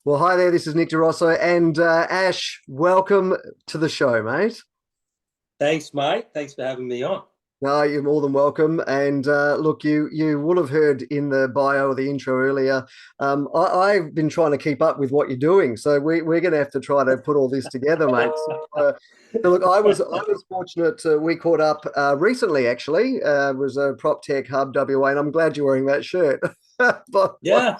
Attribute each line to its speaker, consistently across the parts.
Speaker 1: Well, hi there. This is Nick Rosso and Ash. Welcome to the show, mate.
Speaker 2: Thanks, mate. Thanks for having me on.
Speaker 1: No, you're more than welcome. And look, you would have heard in the bio or the intro earlier. I've been trying to keep up with what you're doing, so we're going to have to try to put all this together, mate. So look, I was fortunate. We caught up recently, actually. It was a PropTech Hub WA, and I'm glad you're wearing that shirt. But
Speaker 2: Yeah.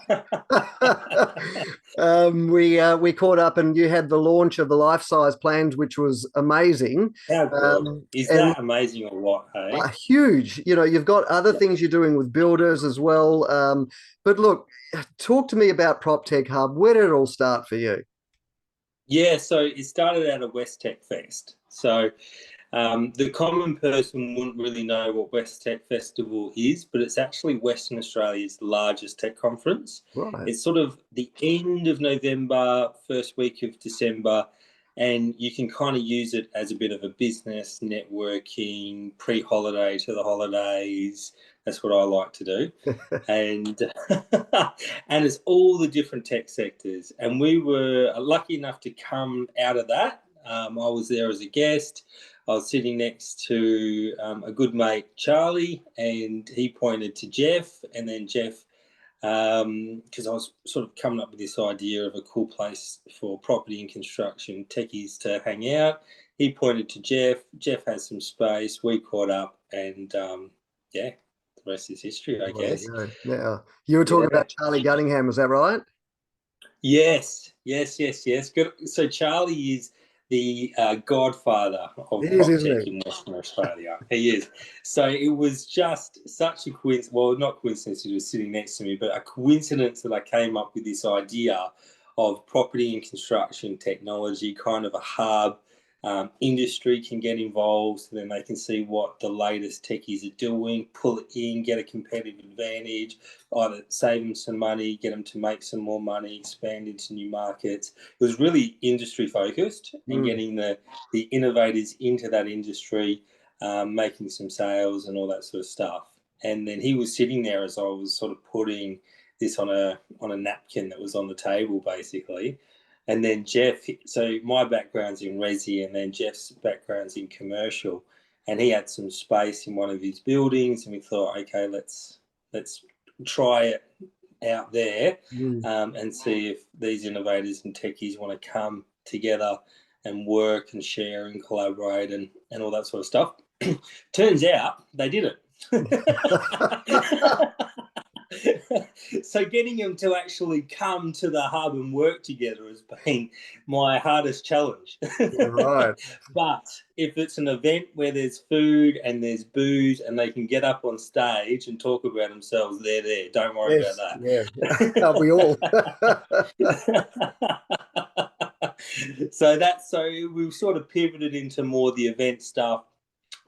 Speaker 1: we caught up and you had the launch of the life size plans, which was amazing.
Speaker 2: How good. Is
Speaker 1: And
Speaker 2: that amazing or what, hey?
Speaker 1: huge. You've got other things you're doing with builders as well. But look, talk to me about PropTech Hub. Where did it all start for you?
Speaker 2: Yeah, so it started out of West Tech Fest. So the common person wouldn't really know what West Tech Festival is, but it's actually Western Australia's largest tech conference.
Speaker 1: Right.
Speaker 2: It's sort of the end of November, first week of December, and you can kind of use it as a bit of a business networking, pre-holiday to the holidays. That's what I like to do. And and it's all the different tech sectors. And we were lucky enough to come out of that. I was there as a guest. I was sitting next to a good mate, Charlie, and he pointed to Jeff. And then Jeff, because I was sort of coming up with this idea of a cool place for property and construction techies to hang out. He pointed to Jeff. Jeff has some space. We caught up, and yeah, the rest is history, I
Speaker 1: Well, there
Speaker 2: guess.
Speaker 1: you go. Yeah. You were talking
Speaker 2: Yeah.
Speaker 1: about Charlie Gunningham, is that right?
Speaker 2: Yes, yes, yes, yes. Good. So Charlie is the godfather
Speaker 1: He
Speaker 2: of
Speaker 1: is,
Speaker 2: prop
Speaker 1: isn't
Speaker 2: tech
Speaker 1: he?
Speaker 2: in Western Australia. He is. So it was just such a coincidence. Well, not coincidence, he was sitting next to me, but a coincidence that I came up with this idea of property and construction technology, kind of a hub. Industry can get involved, so then they can see what the latest techies are doing, pull it in, get a competitive advantage, either save them some money, get them to make some more money, expand into new markets. It was really industry focused and
Speaker 1: Mm.
Speaker 2: getting the innovators into that industry, making some sales and all that sort of stuff. And then he was sitting there as I was sort of putting this on a napkin that was on the table, basically. And then Jeff, so my background's in resi, and then Jeff's background's in commercial, and he had some space in one of his buildings, and we thought, okay, let's try it out there,
Speaker 1: Mm.
Speaker 2: and see if these innovators and techies want to come together and work and share and collaborate and all that sort of stuff. Turns out they did it. So getting them to actually come to the hub and work together has been my hardest challenge.
Speaker 1: Yeah, right.
Speaker 2: But if it's an event where there's food and there's booze and they can get up on stage and talk about themselves, they're there. Don't worry about
Speaker 1: Yes, yeah. Aren't
Speaker 2: that.
Speaker 1: we all?
Speaker 2: So we've sort of pivoted into more the event stuff.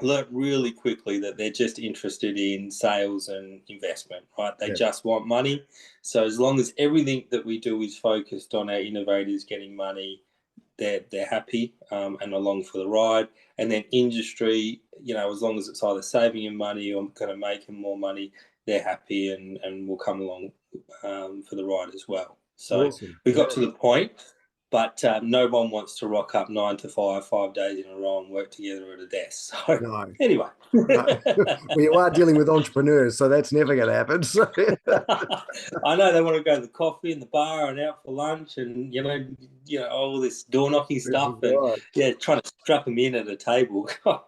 Speaker 2: Learnt really quickly that they're just interested in sales and investment, right? They
Speaker 1: Yeah.
Speaker 2: just want money. So as long as everything that we do is focused on our innovators getting money, they're happy, and along for the ride. And then industry, as long as it's either saving them money or going to make them more money, they're happy and will come along, for the ride as well. So
Speaker 1: Awesome.
Speaker 2: we
Speaker 1: Yeah.
Speaker 2: got to the point, but no one wants to rock up 9 to 5, 5 days in a row and work together at a desk. So
Speaker 1: No.
Speaker 2: anyway.
Speaker 1: No. We are dealing with entrepreneurs, so that's never going to happen. So,
Speaker 2: I know they want to go to the coffee and the bar and out for lunch and all this door knocking
Speaker 1: this is
Speaker 2: stuff and
Speaker 1: right.
Speaker 2: yeah, trying to strap them in at a table.
Speaker 1: I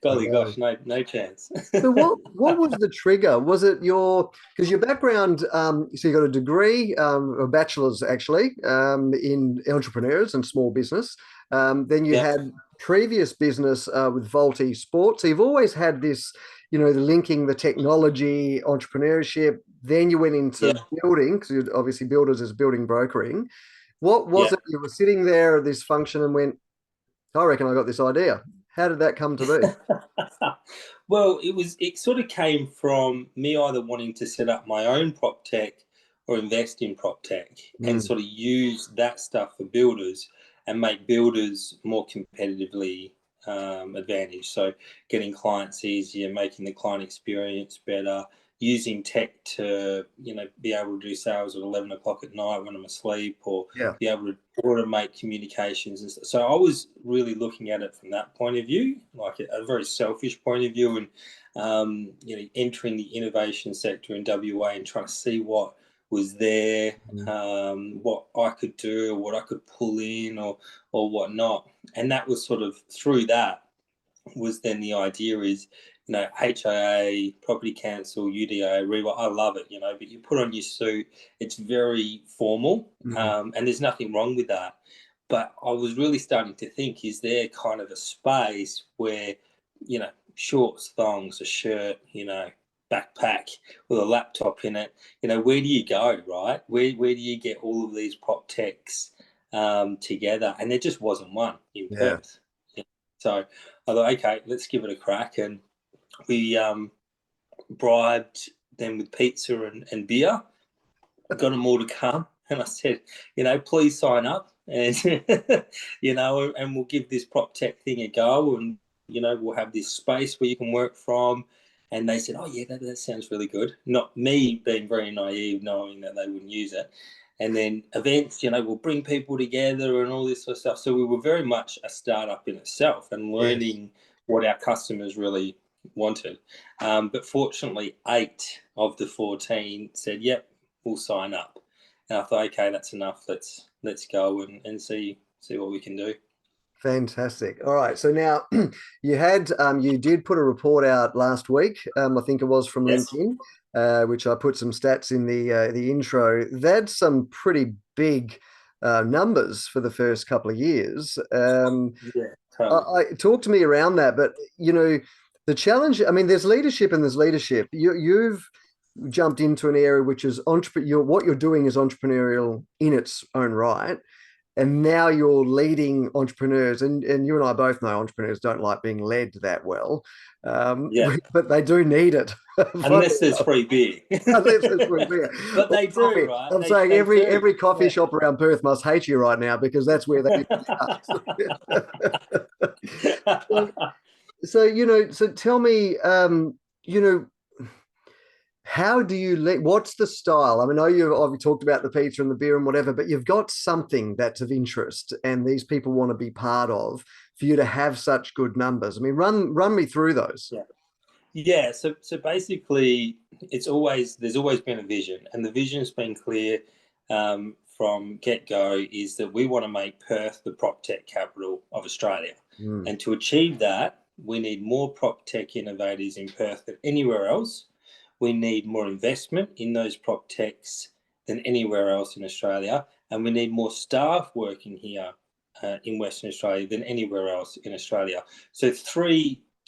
Speaker 2: Golly
Speaker 1: know.
Speaker 2: gosh, no chance.
Speaker 1: So what was the trigger? Was it because your background, so you got a degree, a bachelor's actually, in entrepreneurs and small business. Then you
Speaker 2: Yeah,
Speaker 1: had previous business with Volti Sports. So you've always had this, the linking the technology, entrepreneurship. Then you went
Speaker 2: yeah,
Speaker 1: into building, because obviously builders is building brokering. What was
Speaker 2: yeah.
Speaker 1: it? You were sitting there at this function and went, I reckon I got this idea. How did that come to be?
Speaker 2: Well, it sort of came from me either wanting to set up my own prop tech or invest in prop tech and
Speaker 1: Mm,
Speaker 2: sort of use that stuff for builders and make builders more competitively advantaged. So getting clients easier, making the client experience better, using tech to, be able to do sales at 11 o'clock at night when I'm asleep, or
Speaker 1: Yeah.
Speaker 2: be able to automate communications and stuff. So I was really looking at it from that point of view, like a very selfish point of view, and entering the innovation sector in WA and trying to see what was there, what I could do, or what I could pull in, or whatnot. And that was sort of through that was then the idea is, HIA, property council, UDA, REWA, I love it, but you put on your suit, it's very formal, and there's nothing wrong with that. But I was really starting to think, is there kind of a space where, shorts, thongs, a shirt, backpack with a laptop in it, where do you go, right? Where do you get all of these prop techs together? And there just wasn't one in Perth. So I thought, okay, let's give it a crack. And we bribed them with pizza and beer, got them all to come. And I said, please sign up, and, and we'll give this prop tech thing a go. And, we'll have this space where you can work from. And they said, oh, yeah, that sounds really good. Not me being very naive, knowing that they wouldn't use it. And then events, we'll bring people together and all this sort of stuff. So we were very much a startup in itself and learning what our customers really wanted. But fortunately, 8 of the 14 said, yep, we'll sign up. And I thought, okay, that's enough. Let's go and see what we can do.
Speaker 1: Fantastic. All right. So now you did put a report out last week. I think it was from LinkedIn, which I put some stats in the intro. That's some pretty big numbers for the first couple of years.
Speaker 2: Totally.
Speaker 1: Talk to me around that. But the challenge. I mean, there's leadership and there's leadership. You've jumped into an area which is what you're doing is entrepreneurial in its own right. And now you're leading entrepreneurs, and you and I both know entrepreneurs don't like being led that well, but they do need it.
Speaker 2: Unless there's free beer.
Speaker 1: Unless there's free beer.
Speaker 2: But they do, right?
Speaker 1: I'm saying every coffee shop around Perth must hate you right now, because that's where they start. So tell me, how do you what's the style? I mean, I know you've talked about the pizza and the beer and whatever, but you've got something that's of interest and these people want to be part of for you to have such good numbers. I mean, run me through those.
Speaker 2: Yeah. So basically there's always been a vision, and the vision's been clear from get-go, is that we want to make Perth the PropTech capital of Australia. And to achieve that, we need more PropTech innovators in Perth than anywhere else. We need more investment in those prop techs than anywhere else in Australia. And we need more staff working here in Western Australia than anywhere else in Australia. So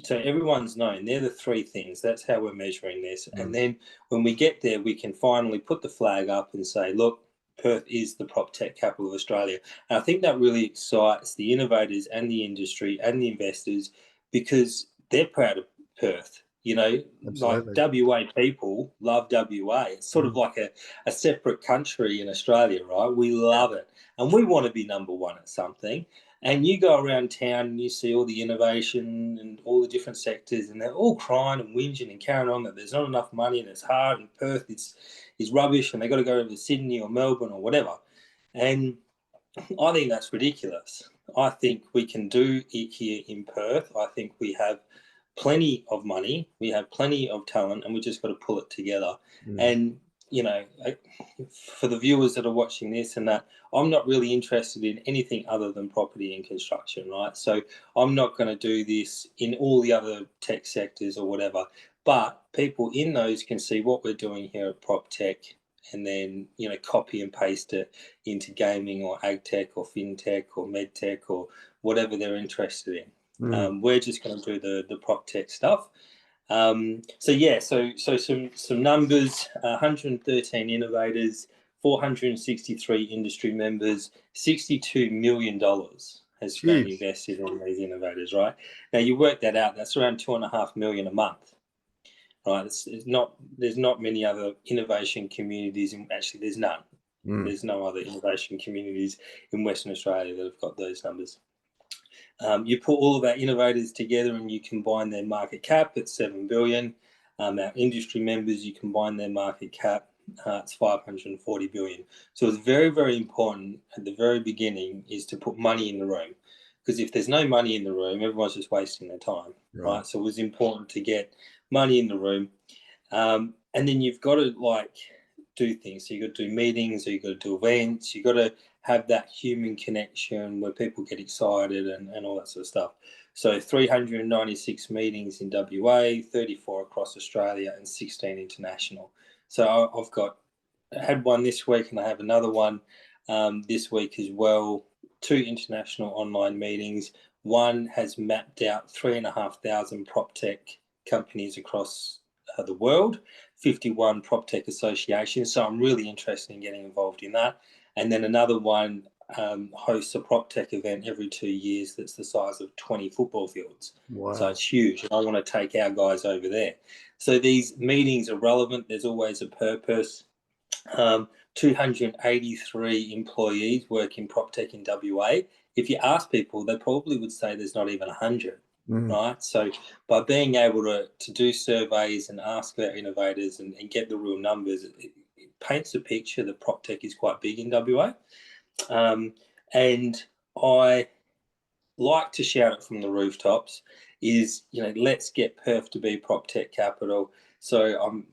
Speaker 2: everyone's known, they're the 3 things. That's how we're measuring this. And then when we get there, we can finally put the flag up and say, look, Perth is the prop tech capital of Australia. And I think that really excites the innovators and the industry and the investors, because they're proud of Perth.
Speaker 1: Absolutely.
Speaker 2: Like WA people love WA. It's sort of like a separate country in Australia, right? We love it. And we want to be number one at something. And you go around town and you see all the innovation and all the different sectors, and they're all crying and whinging and carrying on that there's not enough money and it's hard and Perth is rubbish and they've got to go over to Sydney or Melbourne or whatever. And I think that's ridiculous. I think we can do it here in Perth. I think we have plenty of money, we have plenty of talent, and we just got to pull it together. And for the viewers that are watching this and that, I'm not really interested in anything other than property and construction, right? So I'm not going to do this in all the other tech sectors or whatever, but people in those can see what we're doing here at PropTech, and then copy and paste it into gaming or ag tech or fintech or med tech or whatever they're interested in. We're just going to do the prop tech stuff. So some numbers: 113 innovators, 463 industry members, $62 million has been invested in these innovators. Right now, you work that out. That's around $2.5 million a month. Right? There's not many other innovation communities. Actually, there's none. There's no other innovation communities in Western Australia that have got those numbers. You put all of our innovators together and you combine their market cap at $7 billion. Our industry members, you combine their market cap, it's 540 billion. So it's very, very important at the very beginning is to put money in the room, because if there's no money in the room, everyone's just wasting their time, right? So it was important to get money in the room, and then you've got to do things. So you've got to do meetings, or you've got to do events. You've got to have that human connection where people get excited and all that sort of stuff. So 396 meetings in WA, 34 across Australia, and 16 international. So I had one this week, and I have another one this week as well. 2 international online meetings. One has mapped out 3,500 PropTech companies across the world, 51 PropTech associations. So I'm really interested in getting involved in that. And then another one hosts a PropTech event every 2 years that's the size of 20 football fields.
Speaker 1: Wow.
Speaker 2: So it's huge. And I want to take our guys over there. So these meetings are relevant. There's always a purpose. 283 employees work in PropTech in WA. If you ask people, they probably would say there's not even 100. Right. So by being able to do surveys and ask our innovators and get the real numbers, it paints a picture that PropTech is quite big in WA. And I like to shout it from the rooftops is, let's get Perth to be PropTech capital. So I'm,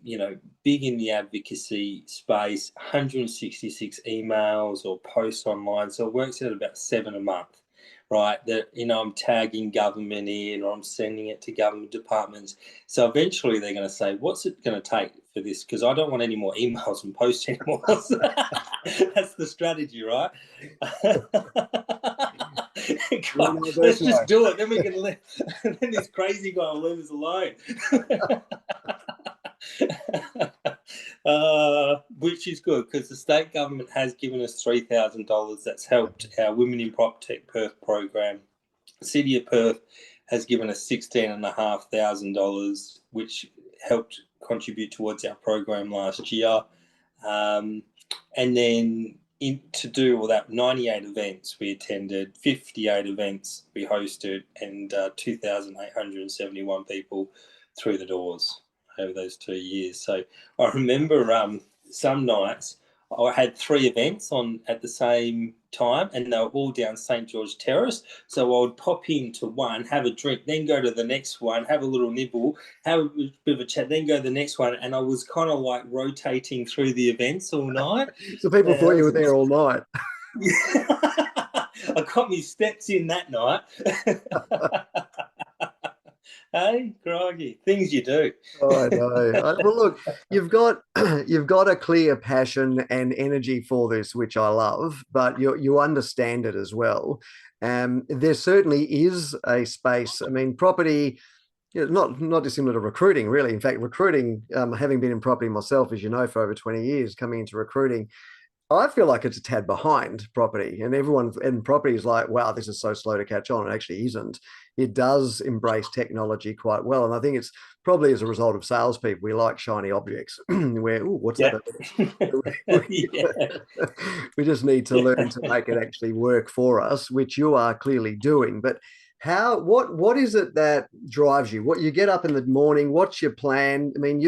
Speaker 2: big in the advocacy space, 166 emails or posts online. So it works out about 7 a month, right? That, I'm tagging government in, or I'm sending it to government departments. So eventually they're going to say, what's it going to take for this? Because I don't want any more emails and posts anymore. That's the strategy, right? God, let's just do it. Then we can then this crazy guy will leave us alone. Which is good, because the state government has given us $3,000. That's helped our Women in PropTech Perth program. The City of Perth has given us $16,500, which helped contribute towards our program last year. And then to do all that, 98 events we attended, 58 events we hosted, and 2,871 people through the doors over those 2 years. So I remember some nights I had 3 events on at the same time, and they were all down St. George Terrace. So I would pop into one, have a drink, then go to the next one, have a little nibble, have a bit of a chat, then go to the next one. And I was kind of rotating through the events all night.
Speaker 1: So people thought you were there all night.
Speaker 2: I got my steps in that night. Hey, groggy, things you do.
Speaker 1: Oh, I know. Well, look, you've got a clear passion and energy for this, which I love, but you understand it as well. There certainly is a space. I mean, property, not dissimilar to recruiting, really. In fact, recruiting, having been in property myself, as you know, for over 20 years, coming into recruiting, I feel like it's a tad behind property, and everyone in property is like, wow, this is so slow to catch on. It actually isn't. It does embrace technology quite well. And I think it's probably as a result of salespeople. We like shiny objects where, what's that? We just need to learn to make it actually work for us, which you are clearly doing. But what is it that drives you? What you get up in the morning? What's your plan? I mean,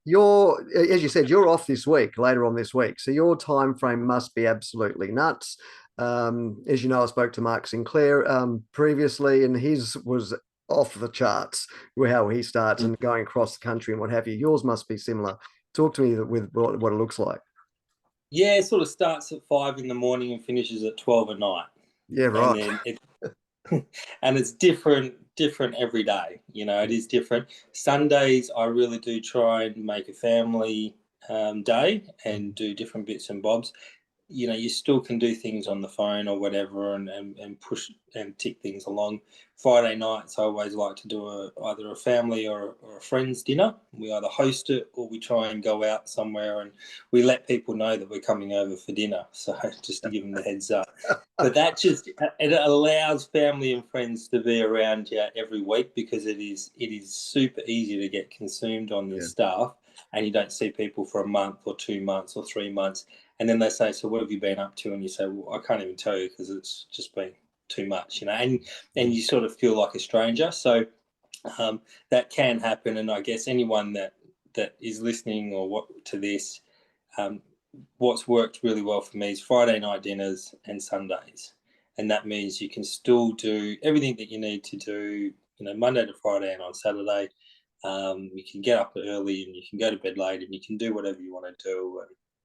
Speaker 1: as you said, you're off this week, later on this week. So your time frame must be absolutely nuts. As you know, I spoke to Mark Sinclair previously, and his was off the charts how he starts and going across the country and what have you. Yours must be similar. Talk to me with what it looks like.
Speaker 2: Yeah, it sort of starts at 5 in the morning and finishes at 12 at night.
Speaker 1: Yeah, right.
Speaker 2: And it's different every day. It is different. Sundays, I really do try and make a family day and do different bits and bobs. You still can do things on the phone or whatever and push and tick things along. Friday nights, I always like to do either a family or a friend's dinner. We either host it or we try and go out somewhere, and we let people know that we're coming over for dinner. So just to give them the heads up. But it allows family and friends to be around you every week, because it is super easy to get consumed on this stuff, and you don't see people for a month or 2 months or 3 months. And then they say, so what have you been up to? And you say, well, I can't even tell you because it's just been too much, and you sort of feel like a stranger. So that can happen. And I guess anyone that is listening or what to this, what's worked really well for me is Friday night dinners and Sundays. And that means you can still do everything that you need to do, Monday to Friday and on Saturday. You can get up early and you can go to bed late and you can do whatever you want to do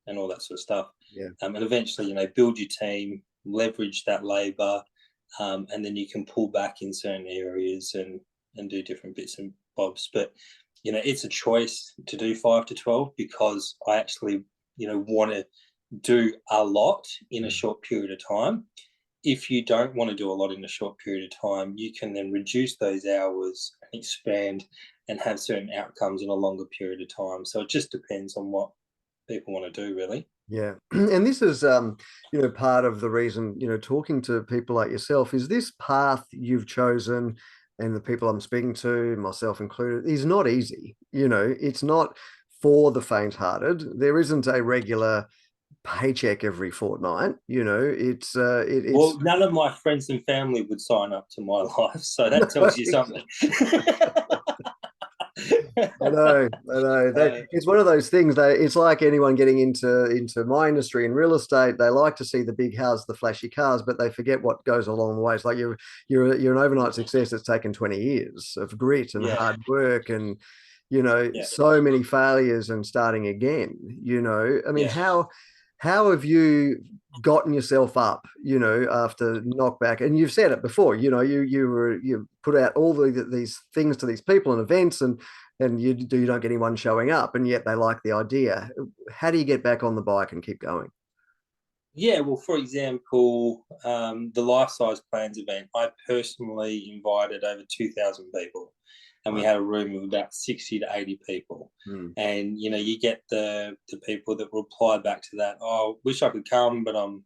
Speaker 2: and all that sort of stuff.
Speaker 1: Yeah.
Speaker 2: And eventually, build your team, leverage that labour, and then you can pull back in certain areas and do different bits and bobs. But, it's a choice to do 5 to 12 because I actually, want to do a lot in a short period of time. If you don't want to do a lot in a short period of time, you can then reduce those hours and expand and have certain outcomes in a longer period of time. So it just depends on what people want to do, really.
Speaker 1: Yeah. And this is, part of the reason, talking to people like yourself is this path you've chosen and the people I'm speaking to, myself included, is not easy. It's not for the faint-hearted. There isn't a regular paycheck every fortnight. It's
Speaker 2: Well, none of my friends and family would sign up to my life, so that tells you something.
Speaker 1: I know. It's one of those things that it's like anyone getting into my industry in real estate. They like to see the big house, the flashy cars, but they forget what goes along the way. It's like you're an overnight success that's taken 20 years of grit and hard work and so many failures and starting again. I mean, how have you gotten yourself up, after knockback? And you've said it before, you put out all these things to these people and events and you don't get anyone showing up, and yet they like the idea. How do you get back on the bike and keep going?
Speaker 2: Yeah, well, for example, the Life Size Plans event, I personally invited over 2,000 people. And we had a room of about 60 to 80 people. And, you get the people that reply back to that, oh, wish I could come, but I'm,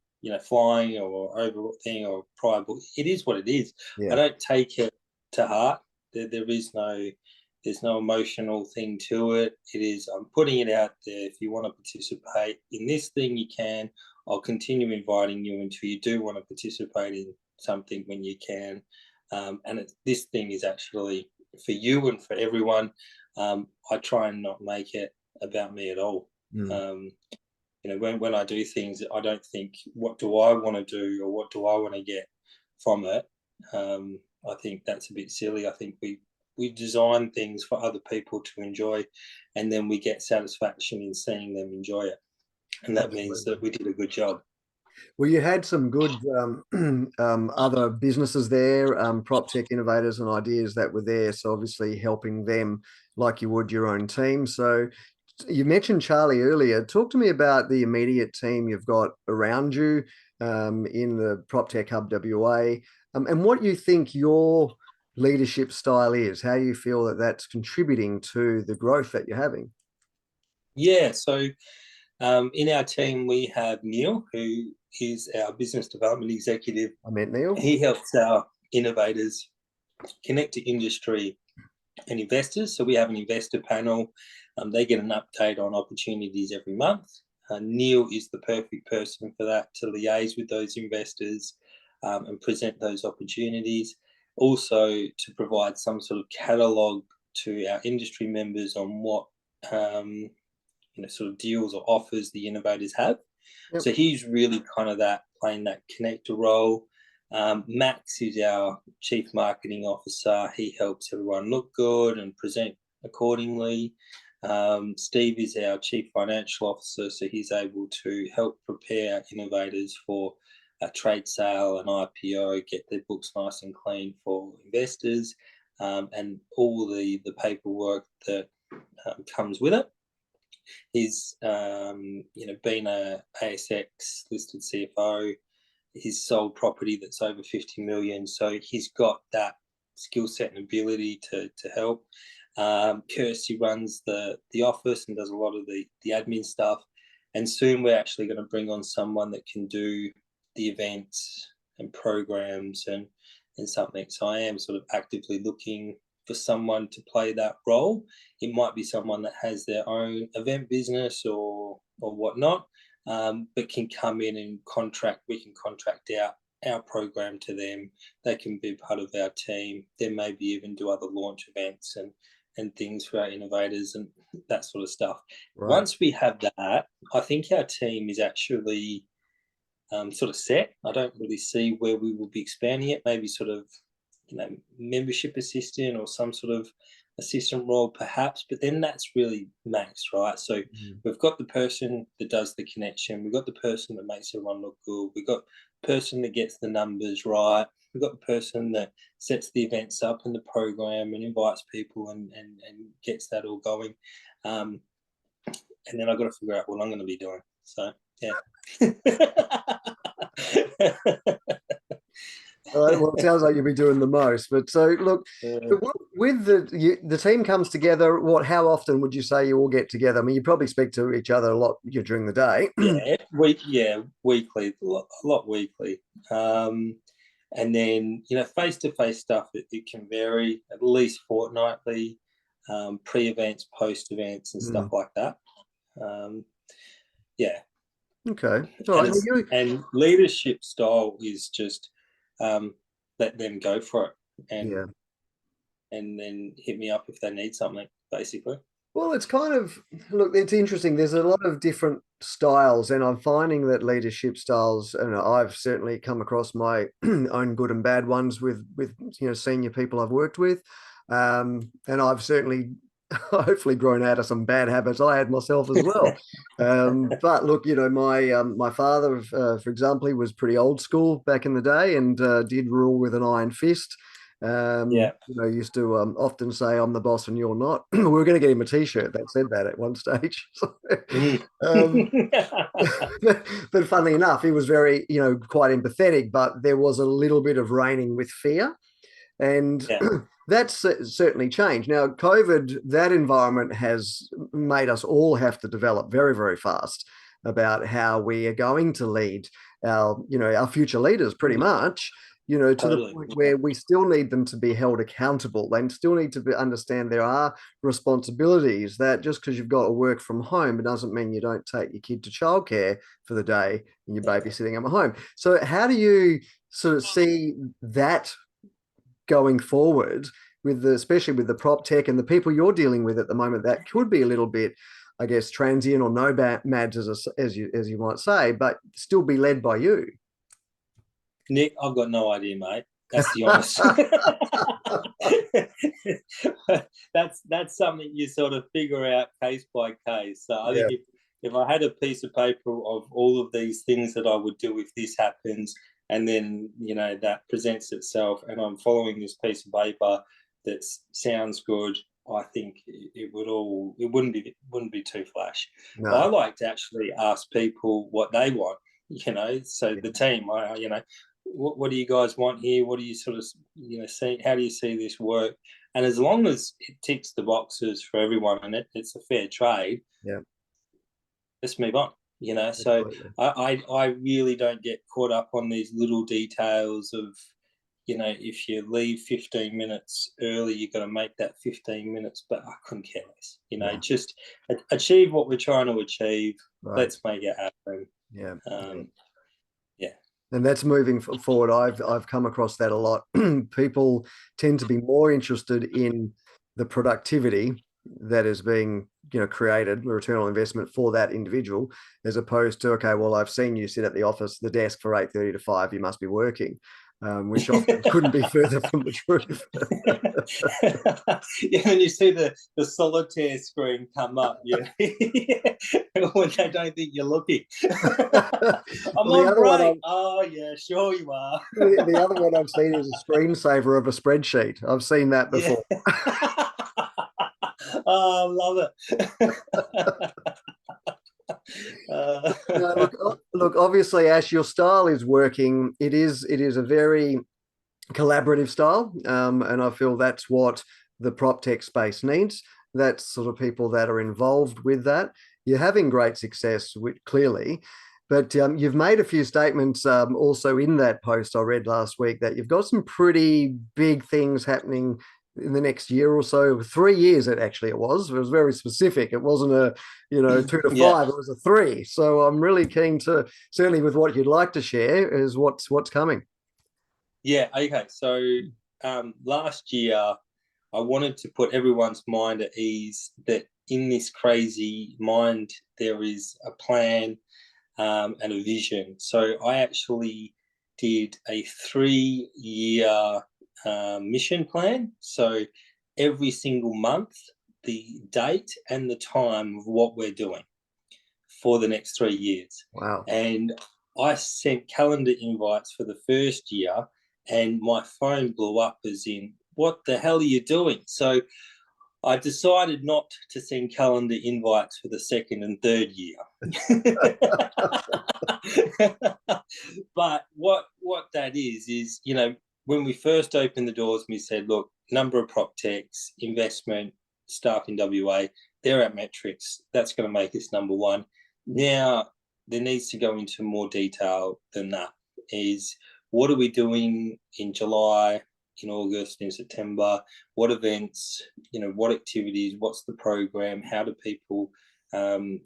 Speaker 2: flying or overthing or prior book. It is what it is.
Speaker 1: Yeah.
Speaker 2: I don't take it to heart. There's no emotional thing to it. It is, I'm putting it out there. If you want to participate in this thing, you can. I'll continue inviting you until you do want to participate in something when you can. And this thing is actually for you and for everyone. I try and not make it about me at all. When I do things, I don't think, what do I want to do or what do I want to get from it? I think that's a bit silly. I think we design things for other people to enjoy, and then we get satisfaction in seeing them enjoy it. And that means that we did a good job.
Speaker 1: Well, you had some good other businesses there, PropTech Innovators and Ideas that were there. So obviously helping them like you would your own team. So you mentioned Charlie earlier. Talk to me about the immediate team you've got around you in the PropTech Hub WA, and what you think your leadership style is, how you feel that that's contributing to the growth that you're having.
Speaker 2: Yeah, so in our team, we have Neil, who is our business development executive.
Speaker 1: I met Neil.
Speaker 2: He helps our innovators connect to industry and investors. So we have an investor panel. They get an update on opportunities every month. Neil is the perfect person for that, to liaise with those investors and present those opportunities. Also to provide some sort of catalogue to our industry members on what sort of deals or offers the innovators have. Yep. So he's really kind of playing that connector role. Max is our chief marketing officer. He helps everyone look good and present accordingly. Steve is our chief financial officer, so he's able to help prepare our innovators for a trade sale, an IPO, get their books nice and clean for investors, and all the paperwork that comes with it. He's been a ASX listed CFO. He's sold property that's over 50 million, so he's got that skill set and ability to help. Kirsty runs the office and does a lot of the admin stuff, and soon we're actually going to bring on someone that can do the events and programs and something. So I am sort of actively looking for someone to play that role. It might be someone that has their own event business or whatnot, but can come in and we can contract out our program to them. They can be part of our team. Then maybe even do other launch events and things for our innovators and that sort of stuff.
Speaker 1: Right.
Speaker 2: Once we have that, I think our team is actually sort of set. I don't really see where we will be expanding it. Maybe sort of, membership assistant or some sort of assistant role perhaps, but then that's really max, right? So we've got the person that does the connection, we've got the person that makes everyone look good, we've got the person that gets the numbers right, we've got the person that sets the events up in the program and invites people and gets that all going. And then I've got to figure out what I'm going to be doing. So, yeah.
Speaker 1: All right, well, it sounds like you'll be doing the most. But so, look, with the team comes together, how often would you say you all get together? I mean, you probably speak to each other a lot during the day.
Speaker 2: Weekly, a lot weekly. And then, face-to-face stuff, it can vary, at least fortnightly, pre-events, post-events and stuff like that. Yeah.
Speaker 1: Okay. All right.
Speaker 2: And leadership style is just let them go for it and then hit me up if they need something, basically.
Speaker 1: Well, it's kind of, look, it's interesting. There's a lot of different styles, and I'm finding that leadership styles, and I've certainly come across my own good and bad ones with senior people I've worked with. And I've certainly hopefully grown out of some bad habits I had myself as well. But look, my father, for example, he was pretty old school back in the day and did rule with an iron fist. Used to often say, "I'm the boss and you're not." We were going to get him a T-shirt that said that at one stage. But funnily enough, he was very, quite empathetic, but there was a little bit of reigning with fear. And that's certainly changed. Now, COVID, that environment has made us all have to develop very, very fast about how we are going to lead our future leaders pretty much, to the point where we still need them to be held accountable. They still need to understand there are responsibilities that just because you've got to work from home, it doesn't mean you don't take your kid to childcare for the day and you're babysitting at home. So how do you sort of see that going forward especially with the PropTech and the people you're dealing with at the moment, that could be a little bit, I guess, transient or nomads, as you might say, but still be led by you?
Speaker 2: Nick, I've got no idea, mate. That's the honest. That's something you sort of figure out case by case. So I think if I had a piece of paper of all of these things that I would do if this happens, and then that presents itself, and I'm following this piece of paper that sounds good, I think it wouldn't be too flash. No. I like to actually ask people what they want. So the team, what do you guys want here? What do you sort of see? How do you see this work? And as long as it ticks the boxes for everyone and it's a fair trade, let's move on. Absolutely. So I really don't get caught up on these little details of, if you leave 15 minutes early, you've got to make that 15 minutes, but I couldn't care less, just achieve what we're trying to achieve. Right. Let's make it happen.
Speaker 1: Yeah. And that's moving forward. I've come across that a lot. People tend to be more interested in the productivity that is being created, a return on investment for that individual, as opposed to, okay, well, I've seen you sit at the office, the desk for 8:30 to 5, you must be working, which often couldn't be further from the truth.
Speaker 2: And you see the solitaire screen come up, when they don't think you're looking. I'm on break. Oh yeah, sure you are.
Speaker 1: The other one I've seen is a screensaver of a spreadsheet. I've seen that before.
Speaker 2: Oh, I love
Speaker 1: it. Look, obviously, Ash, your style is working. It is a very collaborative style, and I feel that's what the PropTech space needs. That's sort of people that are involved with that. You're having great success, clearly, but you've made a few statements also in that post I read last week that you've got some pretty big things happening in the next year or so. 3 years it was very specific. It wasn't a 2 to 5, it was a 3. So I'm really keen to, certainly with what you'd like to share, is what's coming.
Speaker 2: Yeah, okay. So last year, I wanted to put everyone's mind at ease that in this crazy mind, there is a plan and a vision. So I actually did a 3-year mission plan. So every single month, the date and the time of what we're doing for the next 3 years.
Speaker 1: Wow.
Speaker 2: And I sent calendar invites for the first year, and my phone blew up as in, what the hell are you doing? So I decided not to send calendar invites for the second and third year. But what that is, you know, when we first opened the doors, we said, look, number of PropTechs, investment, staff in WA, they're our metrics. That's going to make us number one. Now, there needs to go into more detail than that. Is what are we doing in July, in August, in September? What events, you know, what activities, what's the program? How do people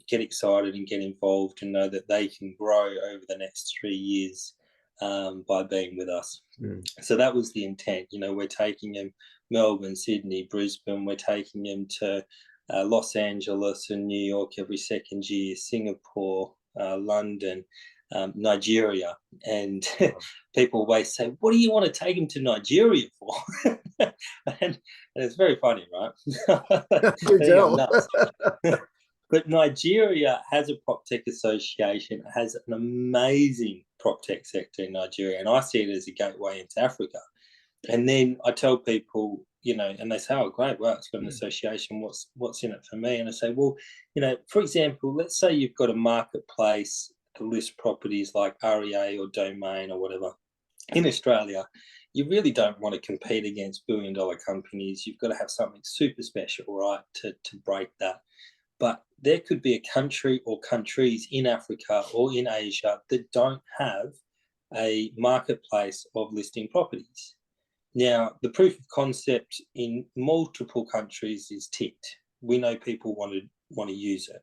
Speaker 2: get excited and get involved and know that they can grow over the next 3 years by being with us? So that was the intent. You know, we're taking them Melbourne, Sydney, Brisbane. We're taking them to Los Angeles and New York every second year, Singapore, London, Nigeria. And people always say, what do you want to take them to Nigeria for? and it's very funny, right?
Speaker 1: Do
Speaker 2: They go
Speaker 1: tell.
Speaker 2: nuts. But Nigeria has a PropTech association, has an amazing PropTech sector in Nigeria, and I see it as a gateway into Africa. And then I tell people, you know, and they say, oh, great, well, it's got an association. What's in it for me? And I say, well, you know, for example, let's say you've got a marketplace to list properties like REA or Domain or whatever. In Australia, you really don't want to compete against billion-dollar companies. You've got to have something super special, right, to break that. But there could be a country or countries in Africa or in Asia that don't have a marketplace of listing properties. Now, the proof of concept in multiple countries is ticked. We know people want to use it,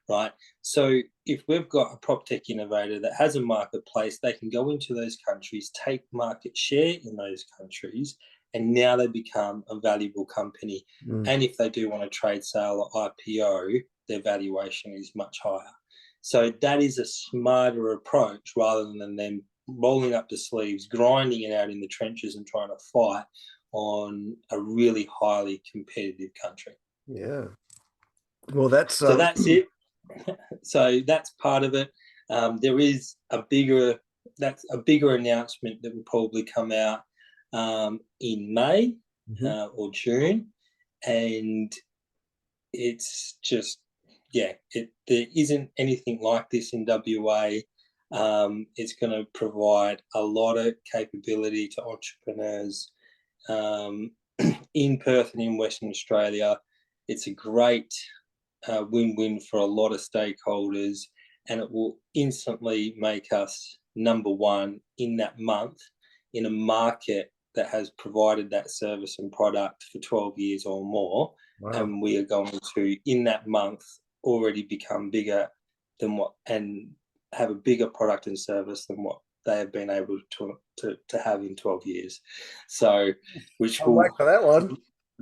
Speaker 2: right? So if we've got a PropTech innovator that has a marketplace, they can go into those countries, take market share in those countries, and now they become a valuable company. And if they do want a trade sale or IPO, their valuation is much higher. So that is a smarter approach rather than them rolling up the sleeves, grinding it out in the trenches and trying to fight on a really highly competitive country.
Speaker 1: Yeah. Well, that's
Speaker 2: so that's it. So that's part of it. There is a bigger announcement that will probably come out in May or June, and it's just there isn't anything like this in WA. It's going to provide a lot of capability to entrepreneurs in Perth and in Western Australia. It's a great win-win for a lot of stakeholders, and it will instantly make us number one in that month in a market that has provided that service and product for 12 years or more. Wow. And we are going to, in that month, already become bigger than what, and have a bigger product and service than what they have been able to have in 12 years. So, which
Speaker 1: I'll wait for that one.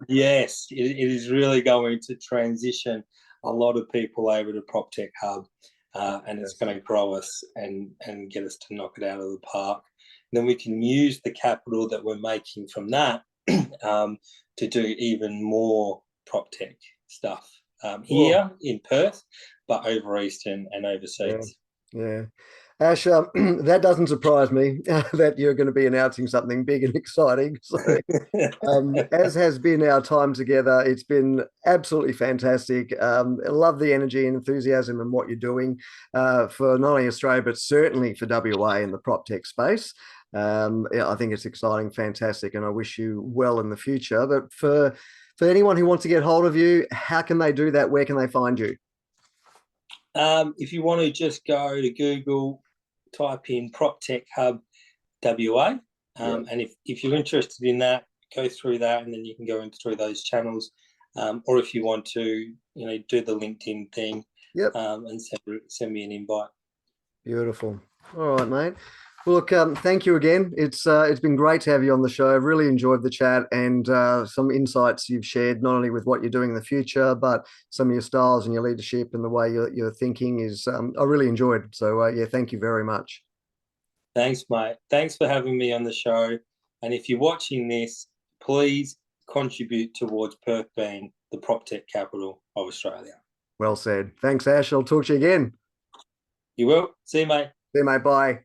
Speaker 2: Yes, it is really going to transition a lot of people over to PropTech Hub, and it's going to grow us and get us to knock it out of the park. And then we can use the capital that we're making from that to do even more PropTech stuff here in Perth, but over East and overseas.
Speaker 1: Yeah. Ash, that doesn't surprise me that you're going to be announcing something big and exciting. So, as has been our time together, it's been absolutely fantastic. I love the energy and enthusiasm and what you're doing for not only Australia, but certainly for WA in the PropTech space. I think it's exciting, fantastic, and I wish you well in the future. But for anyone who wants to get hold of you, how can they do that? Where can they find you?
Speaker 2: If you want to just go to Google, type in PropTech Hub WA, and if you're interested in that, go through that, and then you can go in through those channels. Or if you want to, do the LinkedIn thing, and send me an invite.
Speaker 1: Beautiful. All right, mate. Well, look, thank you again. It's been great to have you on the show. I've really enjoyed the chat and some insights you've shared, not only with what you're doing in the future, but some of your styles and your leadership and the way you're thinking is I really enjoyed. So yeah, thank you very much.
Speaker 2: Thanks, mate. Thanks for having me on the show. And if you're watching this, please contribute towards Perth being the PropTech capital of Australia.
Speaker 1: Well said. Thanks, Ash. I'll talk to you again.
Speaker 2: You will. See you, mate.
Speaker 1: See you, mate. Bye.